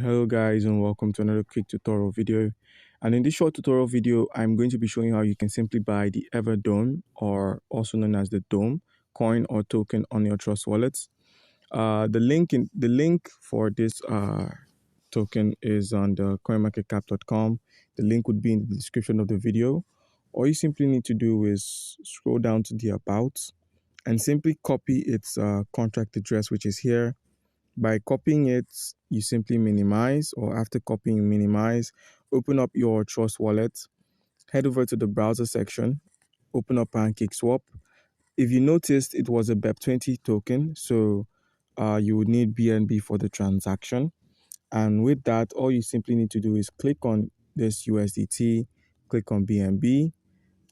Hello guys, and welcome to another quick tutorial video. And in this short tutorial video, I'm going to be showing how you can simply buy the Everdome, or also known as the Dome coin or token, on your Trust wallets. The link for this token is on the coinmarketcap.com. The link would be in the description of the video. All you simply need to do is scroll down to the about and simply copy its contract address, which is here. By copying it, you simply minimize, or after copying, minimize, open up your Trust wallet, head over to the browser section, open up PancakeSwap. If you noticed, it was a BEP20 token, so you would need BNB for the transaction. And with that, all you simply need to do is click on this USDT, click on BNB,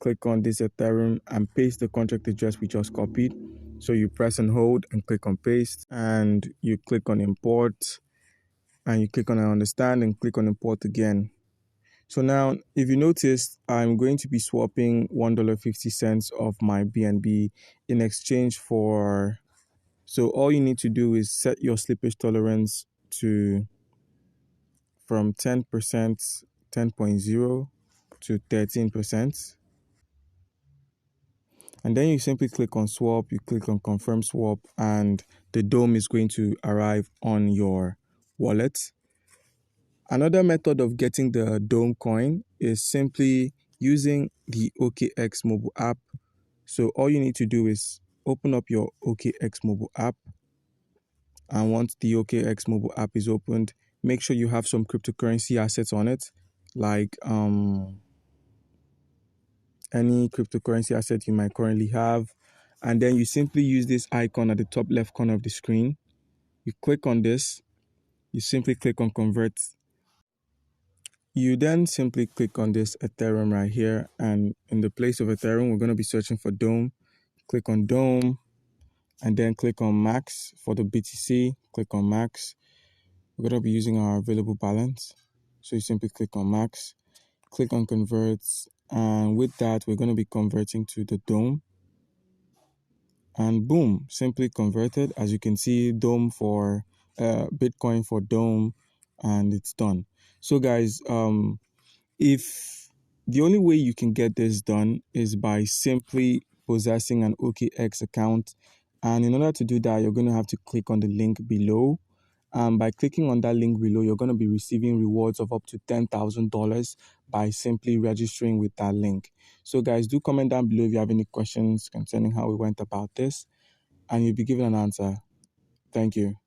click on this Ethereum, and paste the contract address we just copied. So you press and hold and click on paste, and you click on import, and you click on I understand and click on import again. So now, if you notice, I'm going to be swapping $1.50 of my BNB in exchange for, so all you need to do is set your slippage tolerance to from 10%, 10.0 to 13%. And then you simply click on swap, you click on confirm swap, and the dome is going to arrive on your wallet. Another method of getting the dome coin is simply using the OKX mobile app. So all you need to do is open up your OKX mobile app. And once the OKX mobile app is opened, make sure you have some cryptocurrency assets on it, like any cryptocurrency asset you might currently have. And then you simply use this icon at the top left corner of the screen. You click on this, you simply click on convert. You then simply click on this Ethereum right here, and in the place of Ethereum, we're going to be searching for Dome. Click on Dome, and then click on Max for the BTC. Click on Max. We're going to be using our available balance. So you simply click on Max, click on Convert, and with that, we're going to be converting to the Dome. And boom, simply converted. As you can see, Dome for Bitcoin for Dome, and it's done. So guys, if the only way you can get this done is by simply possessing an OKX account, and in order to do that, you're going to have to click on the link below. By clicking on that link below, you're going to be receiving rewards of up to $10,000 by simply registering with that link. So guys, do comment down below if you have any questions concerning how we went about this, and you'll be given an answer. Thank you.